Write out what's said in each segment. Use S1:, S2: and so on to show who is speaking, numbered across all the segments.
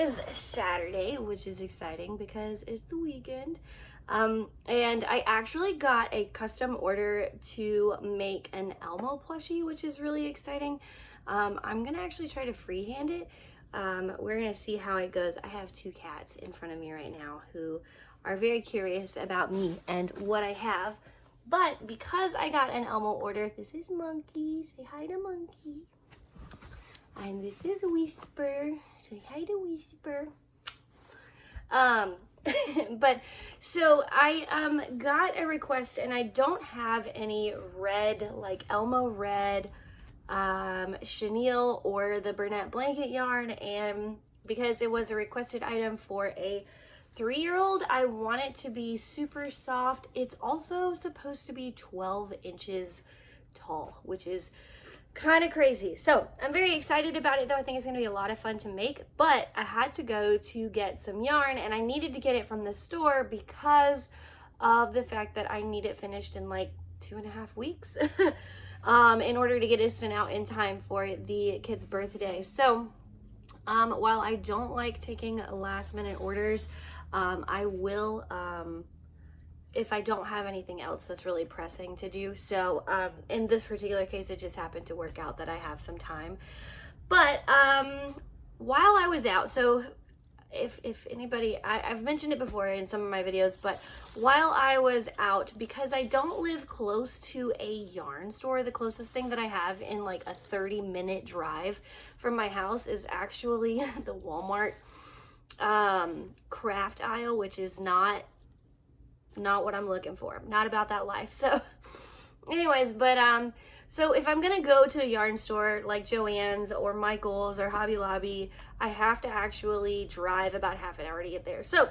S1: is Saturday, which is exciting because it's the weekend. And I actually got a custom order to make an Elmo plushie, which is really exciting. I'm gonna actually try to freehand it. We're gonna see how it goes. I have two cats in front of me right now who are very curious about me and what I have. But because I got an Elmo order, this is Monkey. Say hi to Monkey. And this is Whisper. Say hi to Whisper. But so I got a request, and I don't have any red, like Elmo red, chenille or the Bernette blanket yarn, and because it was a requested item for a 3-year-old, I want it to be super soft. It's also supposed to be 12 inches tall, which is kind of crazy. So I'm very excited about it, though. I think it's going to be a lot of fun to make, but I had to go to get some yarn, and I needed to get it from the store because of the fact that I need it finished in like 2.5 weeks in order to get it sent out in time for the kid's birthday. So while I don't like taking last minute orders, I will if I don't have anything else that's really pressing to do. So in this particular case, it just happened to work out that I have some time. But while I was out, so if anybody, I've mentioned it before in some of my videos, but while I was out, because I don't live close to a yarn store, the closest thing that I have in like a 30-minute drive from my house is actually the Walmart craft aisle, which is not what I'm looking for. Not about that life. So anyways, but so if I'm gonna go to a yarn store like Joann's or Michael's or Hobby Lobby, I have to actually drive about half an hour to get there. So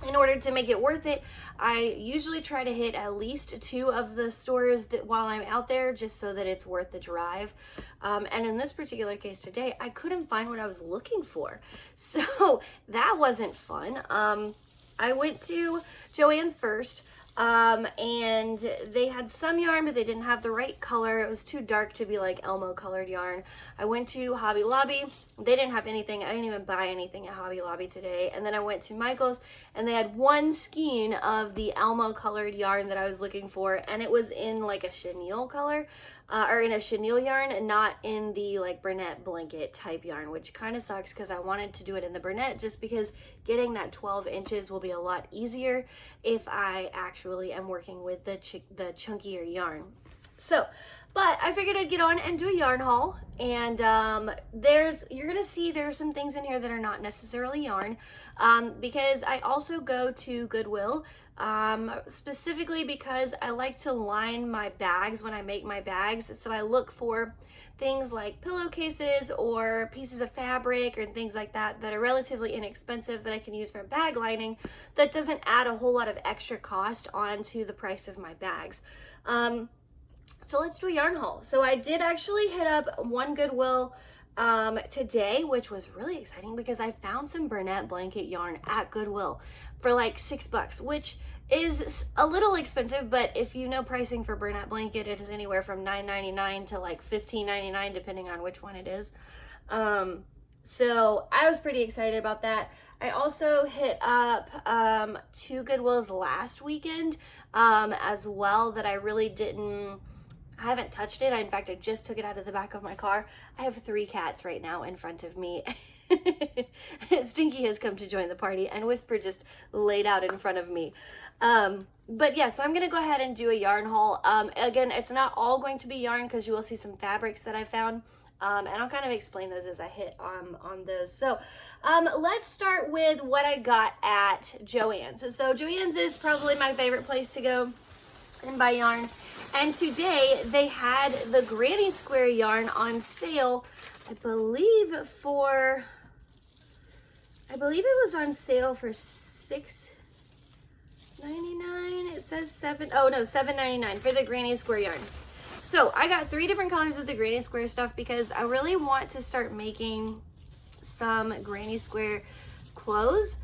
S1: in order to make it worth it, I usually try to hit at least 2 of the stores that while I'm out there, just so that it's worth the drive. And in this particular case today, I couldn't find what I was looking for. So that wasn't fun. I went to Joann's first, and they had some yarn, but they didn't have the right color. It was too dark to be like Elmo colored yarn. I went to Hobby Lobby. They didn't have anything. I didn't even buy anything at Hobby Lobby today. And then I went to Michael's, and they had one skein of the Elmo colored yarn that I was looking for, and it was in like a chenille color, or in a chenille yarn, and not in the like Bernette blanket type yarn, which kind of sucks because I wanted to do it in the Bernette just because getting that 12 inches will be a lot easier if I actually am working with the chunkier yarn. So, but I figured I'd get on and do a yarn haul, and you're gonna see there's some things in here that are not necessarily yarn, because I also go to Goodwill, specifically because I like to line my bags when I make my bags. So I look for things like pillowcases or pieces of fabric or things like that that are relatively inexpensive that I can use for bag lining that doesn't add a whole lot of extra cost onto the price of my bags. So let's do a yarn haul. So I did actually hit up one Goodwill today, which was really exciting because I found some Bernette blanket yarn at Goodwill for like $6, which is a little expensive, but if you know pricing for Bernette blanket, it is anywhere from $9.99 to like $15.99 depending on which one it is. So I was pretty excited about that. I also hit up 2 Goodwills last weekend as well that I really I haven't touched it. In fact, I just took it out of the back of my car. I have 3 cats right now in front of me. Stinky has come to join the party, and Whisper just laid out in front of me. But yeah, so I'm going to go ahead and do a yarn haul. Again, it's not all going to be yarn because you will see some fabrics that I found. And I'll kind of explain those as I hit on those. So let's start with what I got at Joann's. So Joann's is probably my favorite place to go and buy yarn. And today they had the Granny Square yarn on sale. I believe it was on sale for $6.99. It says $7.99 for the Granny Square yarn. So I got 3 different colors of the Granny Square stuff because I really want to start making some Granny Square clothes.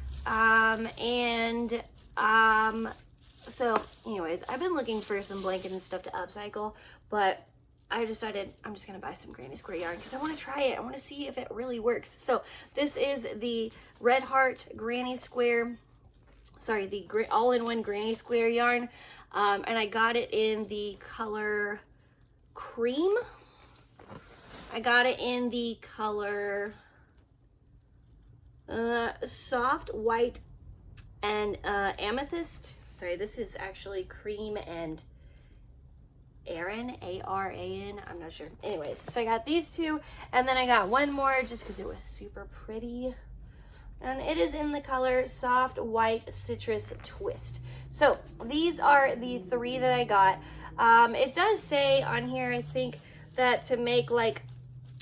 S1: So anyways, I've been looking for some blanket and stuff to upcycle, but I decided I'm just going to buy some granny square yarn because I want to try it. I want to see if it really works. So this is the Red Heart granny square, sorry, the all-in-one granny square yarn. And I got it in the color cream. I got it in the color soft white and amethyst. Sorry, this is actually cream and Aran, A-R-A-N, I'm not sure. Anyways, so I got these two, and then I got one more just because it was super pretty. And it is in the color soft white citrus twist. So these are the three that I got. It does say on here, I think, that to make like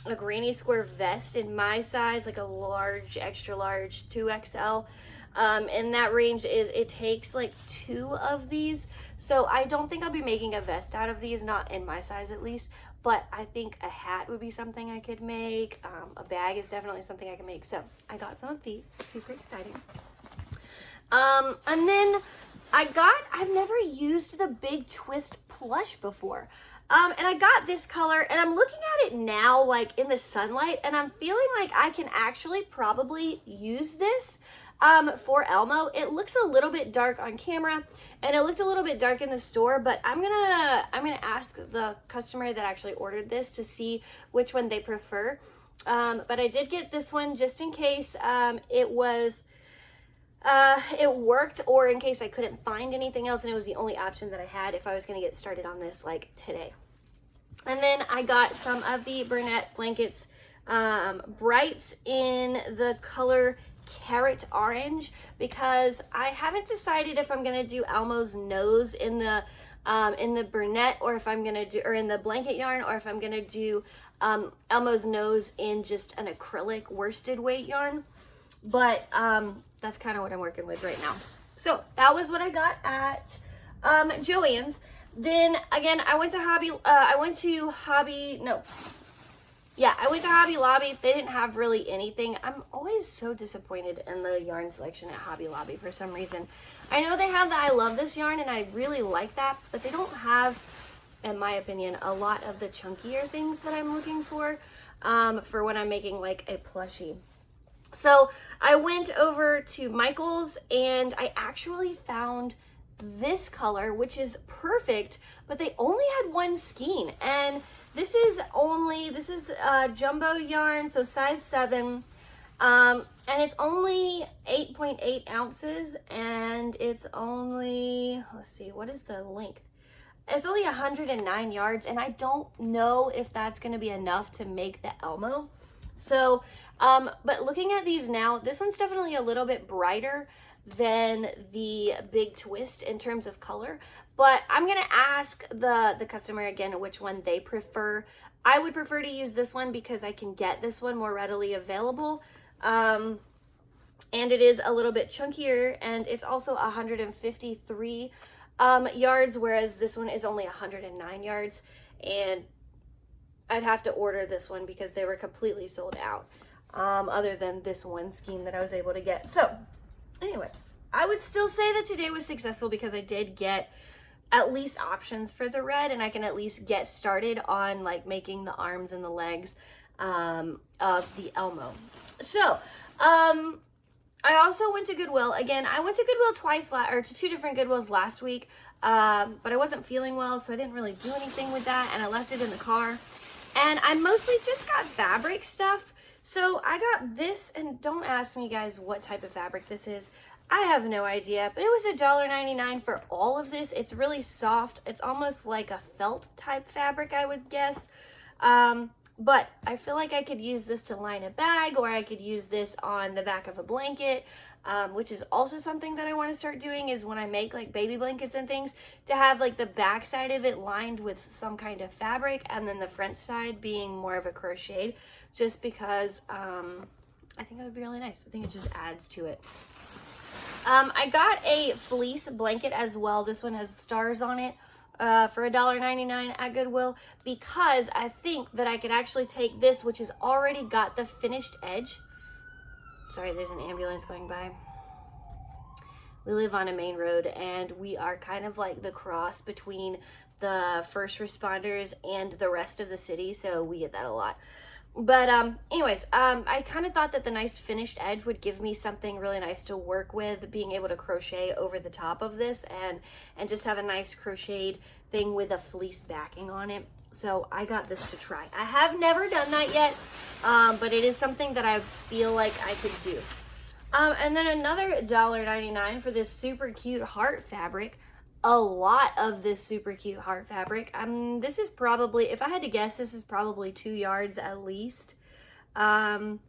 S1: a granny square vest in my size, like a large, extra large, 2XL, in that range, is it takes like 2 of these. So I don't think I'll be making a vest out of these, not in my size at least, but I think a hat would be something I could make. A bag is definitely something I can make. So I got some of these, super exciting. And then I've never used the Big Twist plush before. And I got this color, and I'm looking at it now, like in the sunlight, and I'm feeling like I can actually probably use this for Elmo. It looks a little bit dark on camera, and it looked a little bit dark in the store, but I'm gonna ask the customer that actually ordered this to see which one they prefer. But I did get this one just in case it worked, or in case I couldn't find anything else and it was the only option that I had if I was gonna get started on this like today. And then I got some of the Burnett blankets, brights in the color carrot orange, because I haven't decided if I'm gonna do Elmo's nose in the Burnett, or if I'm gonna do, or in the blanket yarn, or if I'm gonna do Elmo's nose in just an acrylic worsted weight yarn. But that's kind of what I'm working with right now. So that was what I got at Joann's. Then again, I went to Hobby Lobby. They didn't have really anything. I'm always so disappointed in the yarn selection at Hobby Lobby for some reason. I know they have the I Love This yarn, and I really like that, but they don't have, in my opinion, a lot of the chunkier things that I'm looking for when I'm making like a plushie. So I went over to Michael's, and I actually found this color, which is perfect, but they only had one skein, and this is jumbo yarn, so size 7, and it's only 8.8 ounces, and it's only, let's see, what is the length? It's only 109 yards, and I don't know if that's going to be enough to make the Elmo. So but looking at these now, this one's definitely a little bit brighter than the Big Twist in terms of color, but I'm gonna ask the customer again which one they prefer. I would prefer to use this one because I can get this one more readily available, and it is a little bit chunkier, and it's also 153 yards, whereas this one is only 109 yards, and I'd have to order this one because they were completely sold out, other than this one skein that I was able to get. So anyways, I would still say that today was successful because I did get at least options for the red, and I can at least get started on like making the arms and the legs of the Elmo. So I also went to Goodwill. Again, I went to Goodwill twice, or to 2 different Goodwills last week, but I wasn't feeling well, so I didn't really do anything with that, and I left it in the car. And I mostly just got fabric stuff. So I got this, and don't ask me guys what type of fabric this is. I have no idea, but it was $1.99 for all of this. It's really soft. It's almost like a felt type fabric, I would guess. But I feel like I could use this to line a bag, or I could use this on the back of a blanket, which is also something that I want to start doing, is when I make like baby blankets and things, to have like the back side of it lined with some kind of fabric, and then the front side being more of a crocheted, just because I think it would be really nice. I think it just adds to it. I got a fleece blanket as well. This one has stars on it for $1.99 at Goodwill, because I think that I could actually take this, which has already got the finished edge. Sorry, there's an ambulance going by. We live on a main road, and we are kind of like the cross between the first responders and the rest of the city, so we get that a lot. But anyways, I kind of thought that the nice finished edge would give me something really nice to work with, being able to crochet over the top of this and just have a nice crocheted thing with a fleece backing on it. So I got this to try. I have never done that yet, but it is something that I feel like I could do. And then another $1.99 for this super cute heart fabric. A lot of this super cute heart fabric. This is probably, if I had to guess, this is probably 2 yards at least. So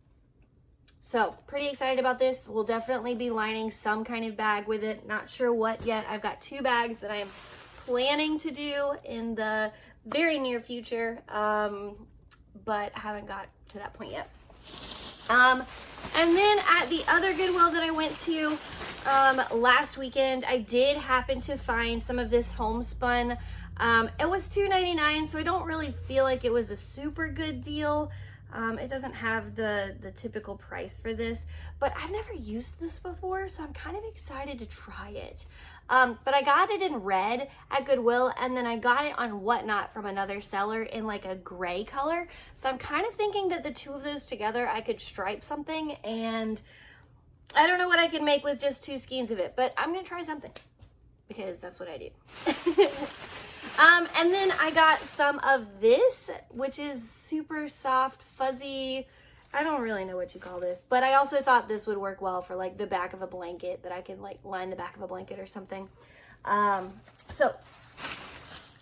S1: pretty excited about this. We'll definitely be lining some kind of bag with it. Not sure what yet. I've got 2 bags that I am planning to do in the very near future, but haven't got to that point yet. And then at the other Goodwill that I went to last weekend, I did happen to find some of this homespun. It was $2.99, so I don't really feel like it was a super good deal. It doesn't have the typical price for this, but I've never used this before, so I'm kind of excited to try it. But I got it in red at Goodwill, and then I got it on Whatnot from another seller in like a gray color. So I'm kind of thinking that the 2 of those together, I could stripe something, and I don't know what I can make with just 2 skeins of it, but I'm gonna try something because that's what I do. And then I got some of this, which is super soft, fuzzy, I don't really know what you call this, but I also thought this would work well for like the back of a blanket, that I can like line the back of a blanket or something. And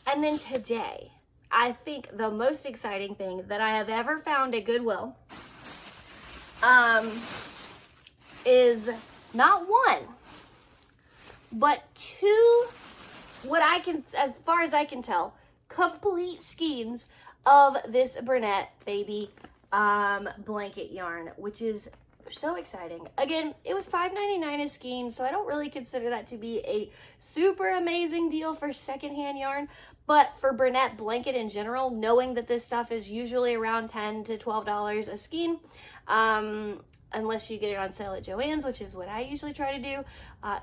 S1: then today, I think the most exciting thing that I have ever found at Goodwill is not 1, but 2, what I can, as far as I can tell, complete skeins of this Bernat baby blanket yarn, which is so exciting. Again, it was $5.99 a skein, so I don't really consider that to be a super amazing deal for secondhand yarn, but for Bernat blanket in general, knowing that this stuff is usually around $10 to $12 a skein, unless you get it on sale at Joann's, which is what I usually try to do,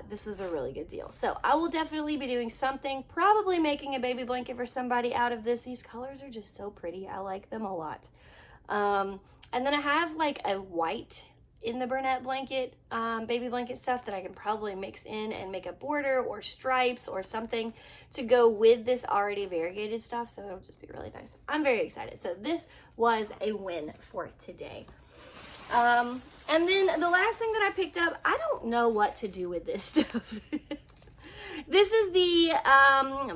S1: this was a really good deal. So I will definitely be doing something, probably making a baby blanket for somebody out of this. These colors are just so pretty. I like them a lot. And then I have like a white in the Bernat blanket, baby blanket stuff that I can probably mix in and make a border or stripes or something to go with this already variegated stuff. So it'll just be really nice. I'm very excited. So this was a win for today. And then the last thing that I picked up, I don't know what to do with this stuff. This is the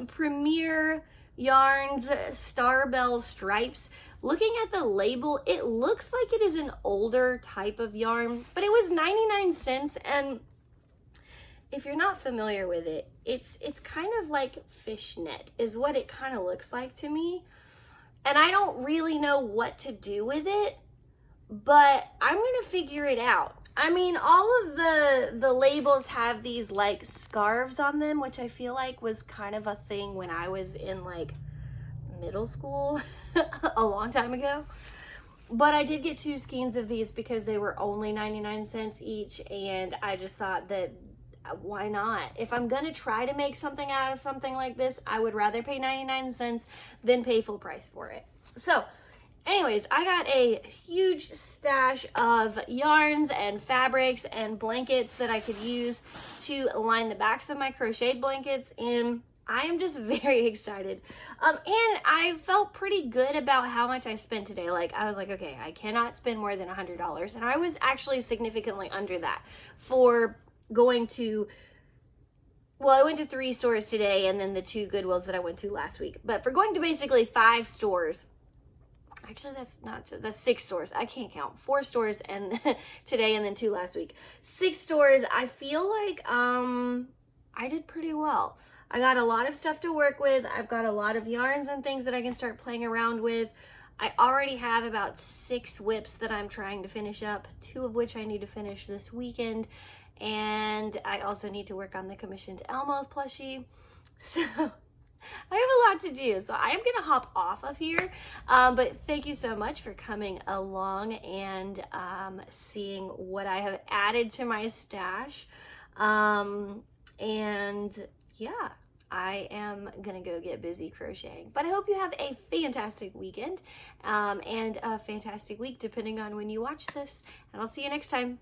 S1: Premier Yarns Starbell Stripes. Looking at the label, it looks like it is an older type of yarn, but it was 99 cents. And if you're not familiar with it, it's kind of like fishnet is what it kind of looks like to me. And I don't really know what to do with it, but I'm going to figure it out. I mean, all of the labels have these like scarves on them, which I feel like was kind of a thing when I was in like middle school a long time ago. But I did get 2 skeins of these because they were only 99 cents each, and I just thought that why not? If I'm gonna try to make something out of something like this, I would rather pay 99 cents than pay full price for it. So anyways, I got a huge stash of yarns and fabrics and blankets that I could use to line the backs of my crocheted blankets, and I am just very excited. And I felt pretty good about how much I spent today. Like, I was like, okay, I cannot spend more than $100. And I was actually significantly under that for going to, well, I went to 3 stores today and then the 2 Goodwills that I went to last week. But for going to basically 5 stores, actually that's 6 stores. I can't count. 4 stores and today and then 2 last week. 6 stores, I feel like I did pretty well. I got a lot of stuff to work with. I've got a lot of yarns and things that I can start playing around with. I already have about 6 whips that I'm trying to finish up, 2 of which I need to finish this weekend. And I also need to work on the commissioned Elmo plushie. So I have a lot to do. So I am going to hop off of here. But thank you so much for coming along and seeing what I have added to my stash. And yeah, I am gonna go get busy crocheting. But I hope you have a fantastic weekend and a fantastic week, depending on when you watch this. And I'll see you next time.